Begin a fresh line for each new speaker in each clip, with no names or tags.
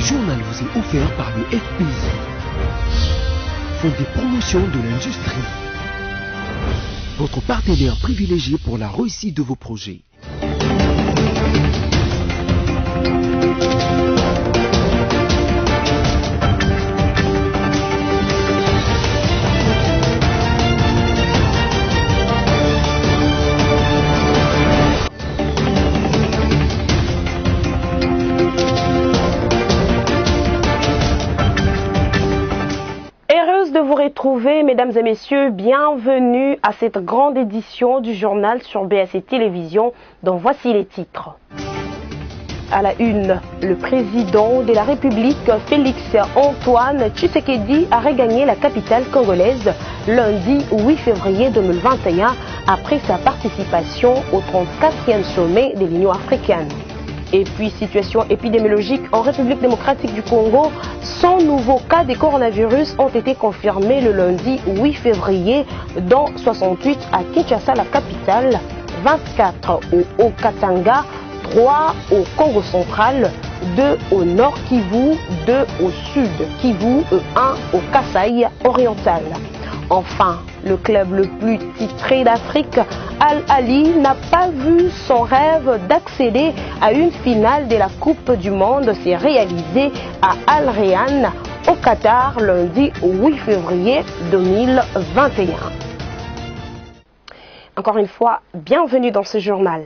journal vous est offert par le FPI, Fonds de promotion de l'industrie, votre partenaire privilégié pour la réussite de vos projets.
De vous retrouver, mesdames et messieurs, bienvenue à cette grande édition du journal sur BSC Télévision, dont voici les titres. À la une, le président de la République, Félix Antoine Tshisekedi, a regagné la capitale congolaise lundi 8 février 2021 après sa participation au 34e sommet de l'Union africaine. Et puis, situation épidémiologique en République démocratique du Congo, 100 nouveaux cas de coronavirus ont été confirmés le lundi 8 février, dont 68 à Kinshasa, la capitale, 24 au Haut-Katanga, 3 au Congo central, 2 au Nord Kivu, 2 au Sud Kivu et 1 au Kasaï oriental. Enfin, le club le plus titré d'Afrique, Al Ahly, n'a pas vu son rêve d'accéder à une finale de la Coupe du Monde s'est réalisé à Al Rayyan, au Qatar, lundi 8 février 2021. Encore une fois, bienvenue dans ce journal.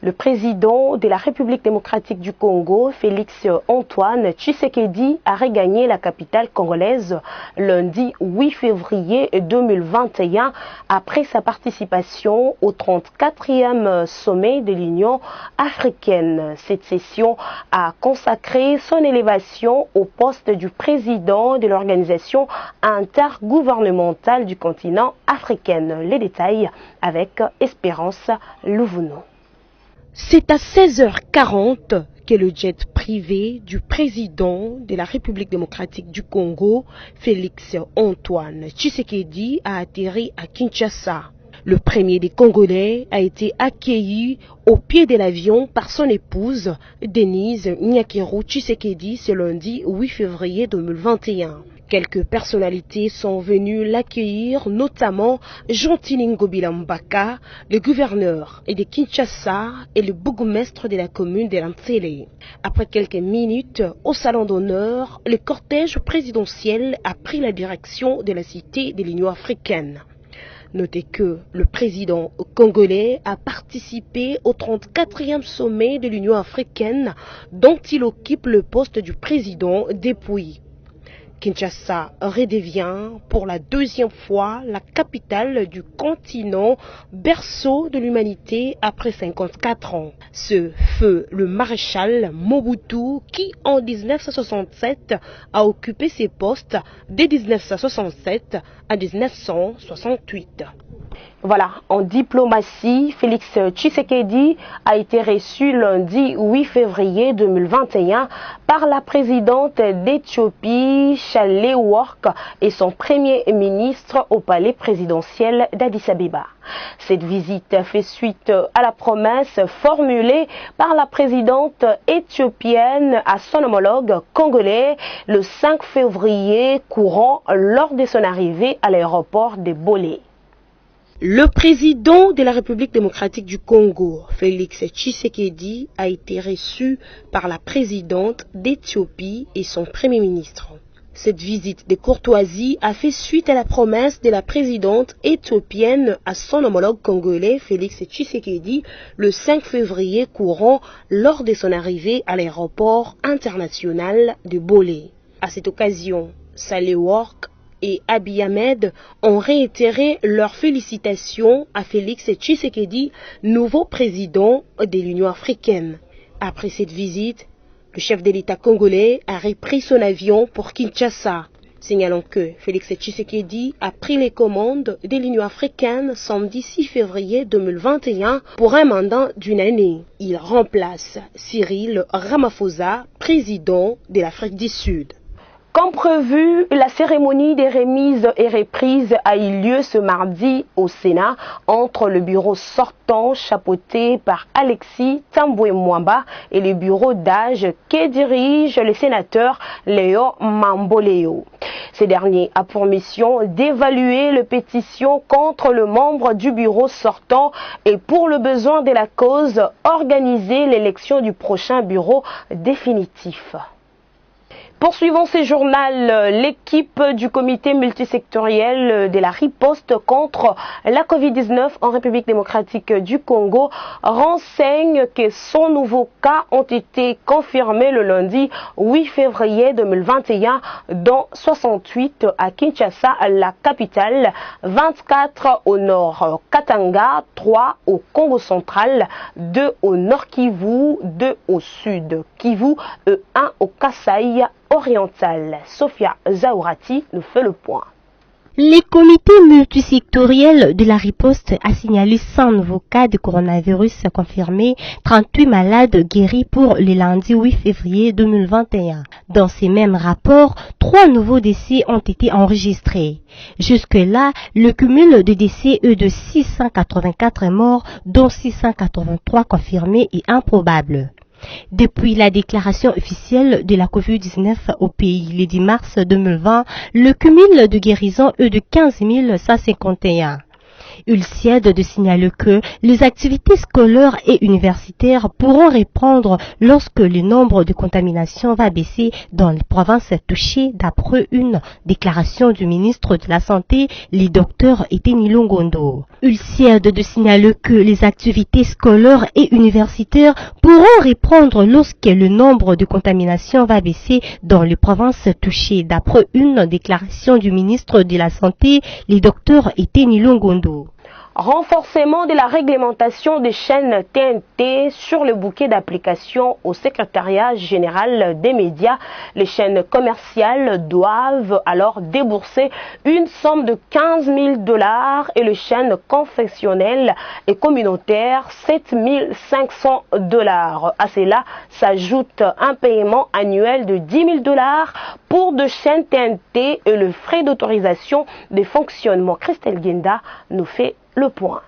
Le président de la République démocratique du Congo, Félix Antoine Tshisekedi, a regagné la capitale congolaise lundi 8 février 2021 après sa participation au 34e sommet de l'Union africaine. Cette session a consacré son élévation au poste du président de l'organisation intergouvernementale du continent africain. Les détails avec Espérance Louvuno.
C'est à 16h40 que le jet privé du président de la République démocratique du Congo, Félix Antoine Tshisekedi, a atterri à Kinshasa. Le premier des Congolais a été accueilli au pied de l'avion par son épouse, Denise Nyakeru Tshisekedi, ce lundi 8 février 2021. Quelques personnalités sont venues l'accueillir, notamment Jean-Tiningo Bilambaka, le gouverneur de Kinshasa et le bourgmestre de la commune de Lantsele. Après quelques minutes, au salon d'honneur, le cortège présidentiel a pris la direction de la cité de l'Union africaine. Notez que le président congolais a participé au 34e sommet de l'Union africaine dont il occupe le poste du président depuis. Kinshasa redevient pour la deuxième fois la capitale du continent, berceau de l'humanité après 54 ans. Ce fut le maréchal Mobutu qui, en 1967, a occupé ces postes de 1967 à 1968.
Voilà, en diplomatie, Félix Tshisekedi a été reçu lundi 8 février 2021 par la présidente d'Éthiopie, Sahle-Work, et son premier ministre au palais présidentiel d'Addis Abeba. Cette visite fait suite à la promesse formulée par la présidente éthiopienne à son homologue congolais le 5 février courant lors de son arrivée à l'aéroport de Bolé.
Le président de la République démocratique du Congo, Félix Tshisekedi, a été reçu par la présidente d'Éthiopie et son premier ministre. Cette visite de courtoisie a fait suite à la promesse de la présidente éthiopienne à son homologue congolais, Félix Tshisekedi, le 5 février courant lors de son arrivée à l'aéroport international de Bolé. À cette occasion, Sahle-Work et Abiy Ahmed ont réitéré leurs félicitations à Félix Tshisekedi, nouveau président de l'Union africaine. Après cette visite, le chef de l'État congolais a repris son avion pour Kinshasa. Signalons que Félix Tshisekedi a pris les commandes de l'Union africaine samedi 6 février 2021 pour un mandat d'une année. Il remplace Cyril Ramaphosa, président de l'Afrique du Sud.
Comme prévu, la cérémonie des remises et reprises a eu lieu ce mardi au Sénat entre le bureau sortant chapeauté par Alexis Tamboué Mwamba et le bureau d'âge que dirige le sénateur Léo Mamboléo. Ce dernier a pour mission d'évaluer les pétitions contre le membre du bureau sortant et pour le besoin de la cause, organiser l'élection du prochain bureau définitif. Poursuivons ce journal, l'équipe du comité multisectoriel de la riposte contre la Covid-19 en République démocratique du Congo renseigne que 100 nouveaux cas ont été confirmés le lundi 8 février 2021, dont 68 à Kinshasa, la capitale, 24 au nord Katanga, 3 au Congo central, 2 au nord Kivu, 2 au sud Kivu et 1 au Kasaï oriental. Sophia Zaourati nous fait le point.
Les comités multisectoriels de la riposte a signalé 100 nouveaux cas de coronavirus confirmés, 38 malades guéris pour le lundi 8 février 2021. Dans ces mêmes rapports, 3 nouveaux décès ont été enregistrés. Jusque-là, le cumul de décès est de 684 morts, dont 683 confirmés et improbables. Depuis la déclaration officielle de la Covid-19 au pays le 10 mars 2020, le cumul de guérison est de 15 151. Il sied de signaler que les activités scolaires et universitaires pourront reprendre lorsque le nombre de contaminations va baisser dans les provinces touchées d'après une déclaration du ministre de la Santé, le Dr Eteni Longondo. Il sied de signaler que les activités scolaires et universitaires pourront reprendre lorsque le nombre de contaminations va baisser dans les provinces touchées d'après une déclaration du ministre de la Santé, le Dr Eteni Longondo.
Renforcement de la réglementation des chaînes TNT sur le bouquet d'applications au secrétariat général des médias. Les chaînes commerciales doivent alors débourser une somme de 15 000 $ et les chaînes confessionnelles et communautaires 7 500 $. À cela s'ajoute un paiement annuel de 10 000 $ pour de chaînes TNT et le frais d'autorisation de fonctionnement. Christelle Guenda nous fait le point.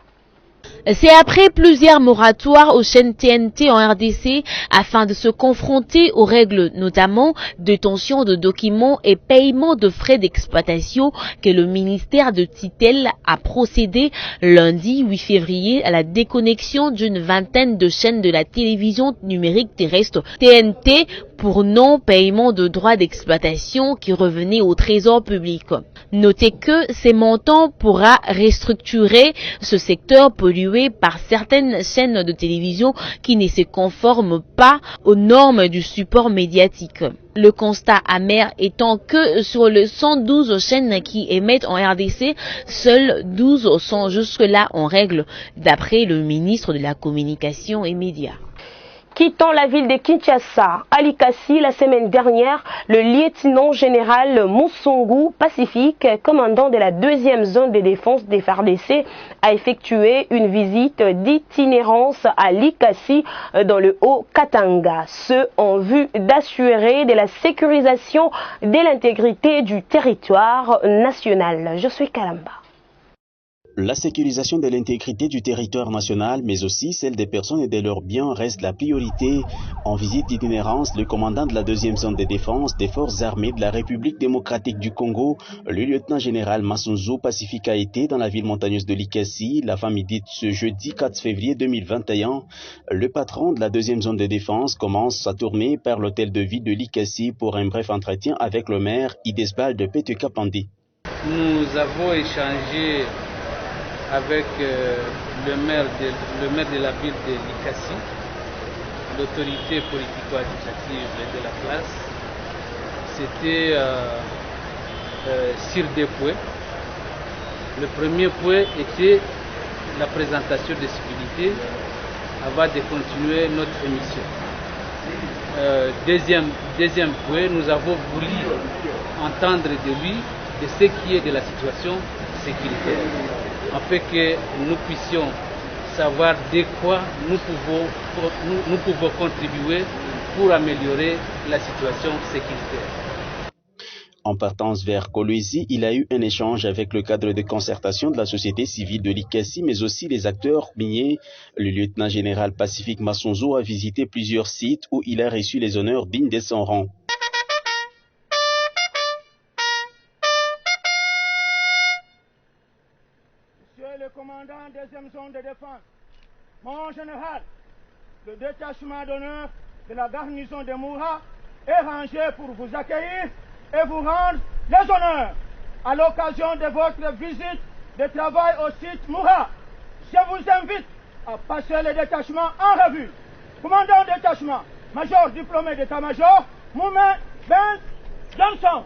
C'est après plusieurs moratoires aux chaînes TNT en RDC afin de se confronter aux règles, notamment détention de documents et paiement de frais d'exploitation, que le ministère de tutelle a procédé lundi 8 février à la déconnexion d'une vingtaine de chaînes de la télévision numérique terrestre TNT pour non-paiement de droits d'exploitation qui revenaient au trésor public. Notez que ces montants pourra restructurer ce secteur pollué par certaines chaînes de télévision qui ne se conforment pas aux normes du support médiatique. Le constat amer étant que sur les 112 chaînes qui émettent en RDC, seules 12 sont jusque-là en règle, d'après le ministre de la Communication et Médias.
Quittant la ville de Kinshasa, à Likasi, la semaine dernière, le lieutenant général Moussongu Pacifique, commandant de la 2e zone de défense des FARDC, a effectué une visite d'itinérance à Likasi dans le Haut-Katanga, ce en vue d'assurer de la sécurisation de l'intégrité du territoire national. Je suis Kalamba.
La sécurisation de l'intégrité du territoire national, mais aussi celle des personnes et de leurs biens reste la priorité. En visite d'itinérance, le commandant de la 2e zone de défense des forces armées de la République démocratique du Congo, le lieutenant-général Moussongu Pacifique, a été dans la ville montagneuse de Likasi, l'avant-midi ce jeudi 4 février 2021. Le patron de la 2e zone de défense commence sa tournée par l'hôtel de ville de Likasi pour un bref entretien avec le maire Idesbal de Petekapandi.
Nous avons échangé avec le maire de la ville de Likasi, l'autorité politico-administrative de la place. C'était sur 2 points. Le premier point était la présentation des civilités avant de continuer notre émission. Deuxième point, nous avons voulu entendre de lui de ce qui est de la situation sécuritaire, afin que nous puissions savoir de quoi nous pouvons contribuer pour améliorer la situation sécuritaire.
En partance vers Kolwezi, il a eu un échange avec le cadre de concertation de la société civile de l'ICASI, mais aussi les acteurs miniers. Le lieutenant-général Pacifique Massonzo a visité plusieurs sites où il a reçu les honneurs dignes de son rang.
Monsieur le commandant deuxième zone de défense, mon général, le détachement d'honneur de la garnison de Moura est rangé pour vous accueillir et vous rendre les honneurs à l'occasion de votre visite de travail au site Moura. Je vous invite à passer le détachement en revue. Commandant détachement, major diplômé d'état-major, Moumen Ben Johnson.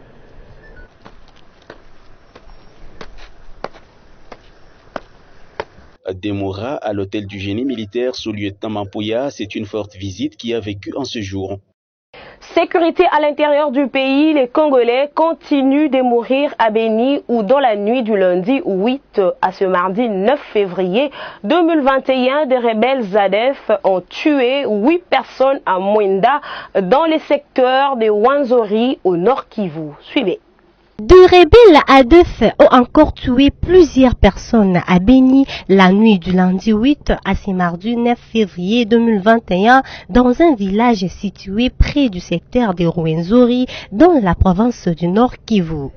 De Moura à l'hôtel du génie militaire sous lieutenant Mampouya, c'est une forte visite qui a vécu en ce jour.
Sécurité à l'intérieur du pays, les Congolais continuent de mourir à Béni où dans la nuit du lundi 8 à ce mardi 9 février 2021, des rebelles ZADF ont tué 8 personnes à Mwenda dans les secteurs de Wanzori au nord Kivu. Suivez.
Deux rebelles ADF ont encore tué plusieurs personnes à Béni la nuit du lundi 8 à ce mardi 9 février 2021 dans un village situé près du secteur de Rwenzori dans la province du Nord Kivu.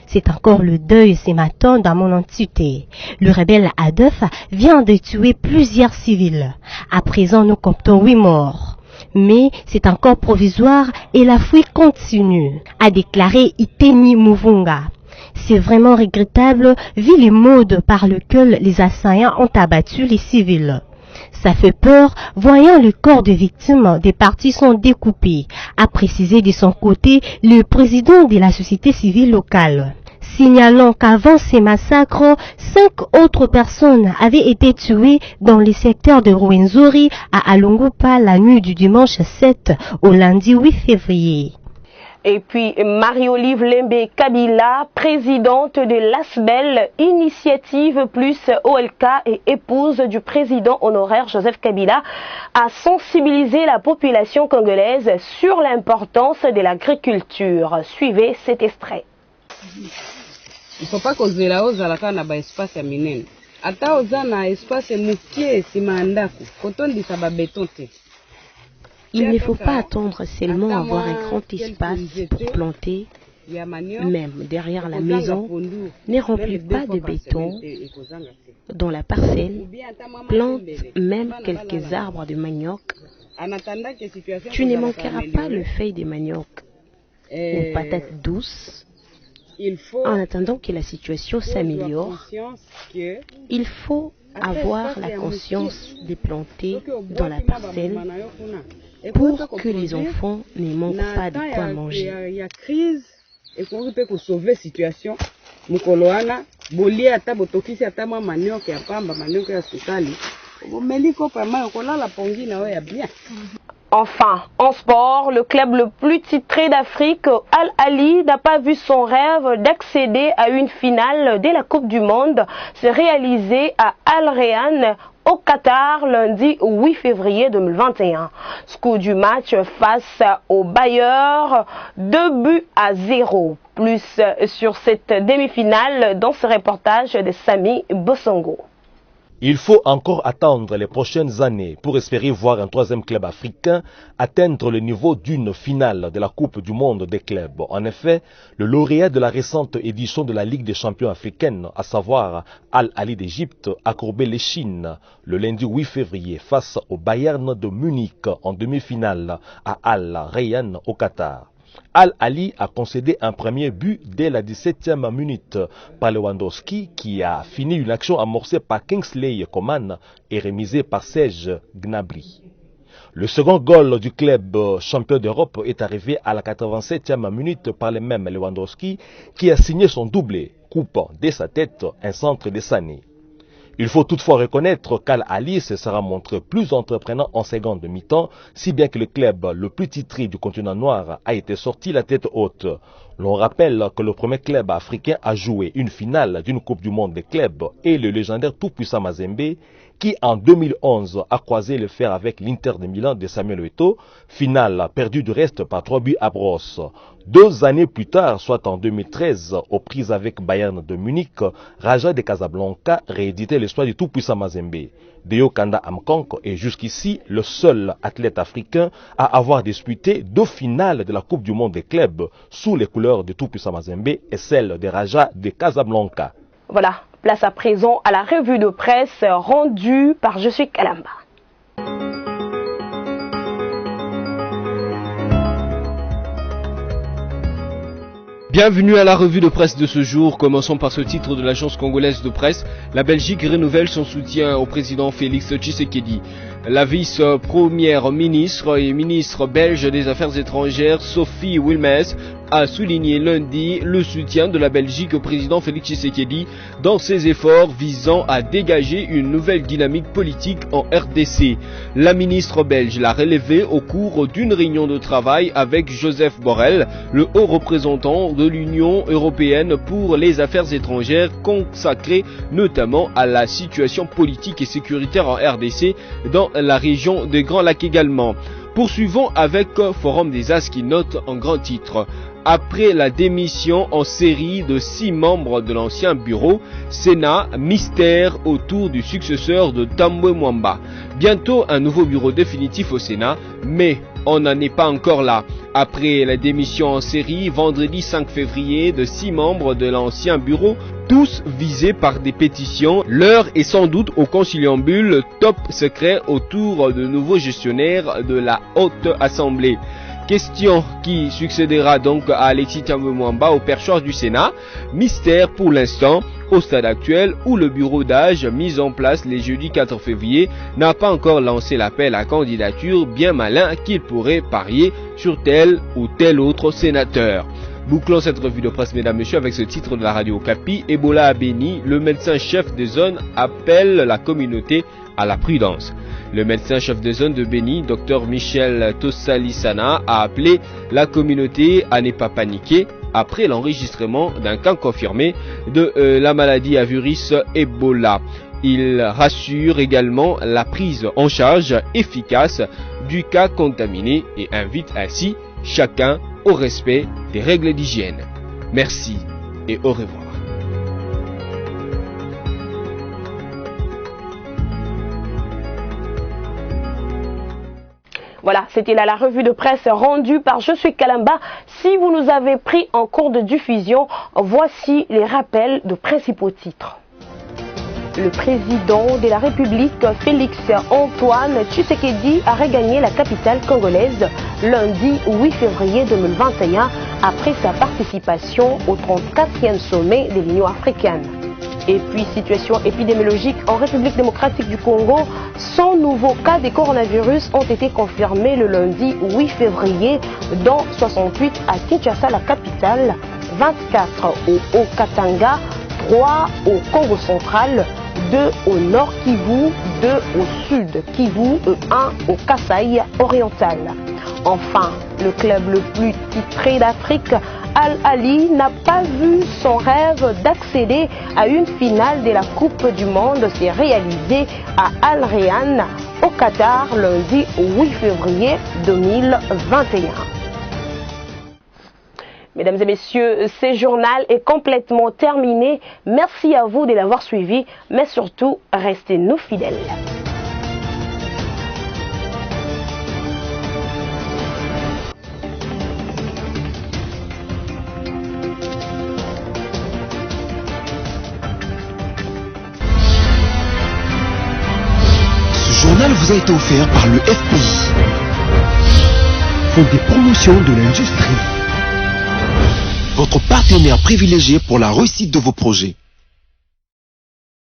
C'est encore le deuil ce matin dans mon entité. Le rebelle ADF vient de tuer plusieurs civils. À présent, nous comptons 8 morts. Mais c'est encore provisoire et la fuite continue, a déclaré Iteni Muvunga. C'est vraiment regrettable vu les modes par lesquels les assaillants ont abattu les civils. Ça fait peur, voyant le corps des victimes, des parties sont découpées, a précisé de son côté le président de la société civile locale. Signalant qu'avant ces massacres, 5 autres personnes avaient été tuées dans le secteur de Rwenzori à Alongopa la nuit du dimanche 7 au lundi 8 février.
Et puis Marie-Olive Lembe Kabila, présidente de l'ASBEL, Initiative Plus OLK et épouse du président honoraire Joseph Kabila, a sensibilisé la population congolaise sur l'importance de l'agriculture. Suivez cet extrait.
Il ne faut pas kozela ozalaka na ba espace ya minene. Ata oza na espace mukie sima ndako, kotondisa ba béton te.
Il ne faut pas attendre seulement avoir un grand espace pour planter, même derrière la maison, ne remplis pas de béton dans la parcelle, plante même quelques arbres de manioc. Tu ne manqueras pas le feuille de manioc ou patates douces. En attendant que la situation s'améliore, il faut avoir la conscience de planter dans la parcelle pour que les enfants ne manquent pas de quoi manger.
Il y a crise et qu'on peut sauver la situation. Mukoloana, bolie ata botokisi ata ma manioc ya pamba, manioc ya sukali. Bomeliko pa ma kola la pongi na ya bien.
Enfin, en sport, le club le plus titré d'Afrique, Al Ahly, n'a pas vu son rêve d'accéder à une finale de la Coupe du Monde se réaliser à Al Rayyan au Qatar lundi 8 février 2021. Score du match face au Bayer, 2-0. Plus sur cette demi-finale dans ce reportage de Sami Bosongo.
Il faut encore attendre les prochaines années pour espérer voir un troisième club africain atteindre le niveau d'une finale de la Coupe du Monde des clubs. En effet, le lauréat de la récente édition de la Ligue des champions africaine, à savoir Al Ahly d'Égypte, a courbé l'échine le lundi 8 février face au Bayern de Munich en demi-finale à Al Rayyan au Qatar. Al Ahly a concédé un premier but dès la 17e minute par Lewandowski qui a fini une action amorcée par Kingsley Coman et remisée par Serge Gnabry. Le second goal du club champion d'Europe est arrivé à la 87e minute par le même Lewandowski qui a signé son doublé, coupant dès sa tête un centre de Sané. Il faut toutefois reconnaître qu'Al Ahly se sera montré plus entreprenant en seconde mi-temps, si bien que le club le plus titré du continent noir a été sorti la tête haute. L'on rappelle que le premier club africain à jouer une finale d'une Coupe du Monde des clubs est le légendaire tout-puissant Mazembe, qui en 2011 a croisé le fer avec l'Inter de Milan de Samuel Eto'o, finale perdue du reste par 3 buts à brosse. 2 années plus tard, soit en 2013, aux prises avec Bayern de Munich, Raja de Casablanca rééditait l'histoire du tout-puissant Mazembe. Deo Kanda Amkonk est jusqu'ici le seul athlète africain à avoir disputé 2 finales de la Coupe du Monde des clubs sous les couleurs du tout-puissant Mazembe et celle de Raja de Casablanca.
Voilà, place à présent à la revue de presse rendue par Je suis Kalamba.
Bienvenue à la revue de presse de ce jour. Commençons par ce titre de l'agence congolaise de presse. La Belgique renouvelle son soutien au président Félix Tshisekedi. La vice-première ministre et ministre belge des Affaires étrangères Sophie Wilmès a souligné lundi le soutien de la Belgique au président Félix Tshisekedi dans ses efforts visant à dégager une nouvelle dynamique politique en RDC. La ministre belge l'a relevé au cours d'une réunion de travail avec Joseph Borrell, le haut représentant de l'Union européenne pour les affaires étrangères, consacré notamment à la situation politique et sécuritaire en RDC dans la région des Grands Lacs également. Poursuivons avec Forum des As qui note en grand titre: après la démission en série de 6 membres de l'ancien bureau, Sénat, mystère autour du successeur de Tambwe Mwamba. Bientôt un nouveau bureau définitif au Sénat, mais on n'en est pas encore là. Après la démission en série, vendredi 5 février, de 6 membres de l'ancien bureau, tous visés par des pétitions, l'heure est sans doute au conciliambule top secret autour de nouveaux gestionnaires de la Haute Assemblée. Question qui succédera donc à Alexis Tambwe Mwamba au perchoir du Sénat. Mystère pour l'instant au stade actuel où le bureau d'âge mis en place les jeudis 4 février n'a pas encore lancé l'appel à candidature, bien malin qu'il pourrait parier sur tel ou tel autre sénateur. Bouclons cette revue de presse, mesdames et messieurs, avec ce titre de la radio Okapi. Ebola à Béni, le médecin-chef de zone appelle la communauté à la prudence. Le médecin-chef de zone de Béni, Dr Michel Tosalisana, a appelé la communauté à ne pas paniquer après l'enregistrement d'un cas confirmé de la maladie à virus Ebola. Il rassure également la prise en charge efficace du cas contaminé et invite ainsi chacun au respect des règles d'hygiène. Merci et au revoir.
Voilà, c'était là la revue de presse rendue par Je suis Kalamba. Si vous nous avez pris en cours de diffusion, voici les rappels de principaux titres. Le président de la République, Félix Antoine Tshisekedi, a regagné la capitale congolaise lundi 8 février 2021 après sa participation au 34e sommet de l'Union africaine. Et puis, situation épidémiologique en République démocratique du Congo, 100 nouveaux cas de coronavirus ont été confirmés le lundi 8 février, dont 68 à Kinshasa, la capitale, 24 au Haut-Katanga, 3 au Congo central, 2 au Nord Kivu, 2 au Sud Kivu et 1 au Kasaï oriental. Enfin, le club le plus titré d'Afrique, Al Ahly, n'a pas vu son rêve d'accéder à une finale de la Coupe du Monde s'est réalisé à Al Rayyan au Qatar lundi 8 février 2021. Mesdames et messieurs, ce journal est complètement terminé. Merci à vous de l'avoir suivi, mais surtout, restez-nous fidèles.
Ce journal vous a été offert par le FPI, Fonds des promotions de l'industrie, votre partenaire privilégié pour la réussite de vos projets.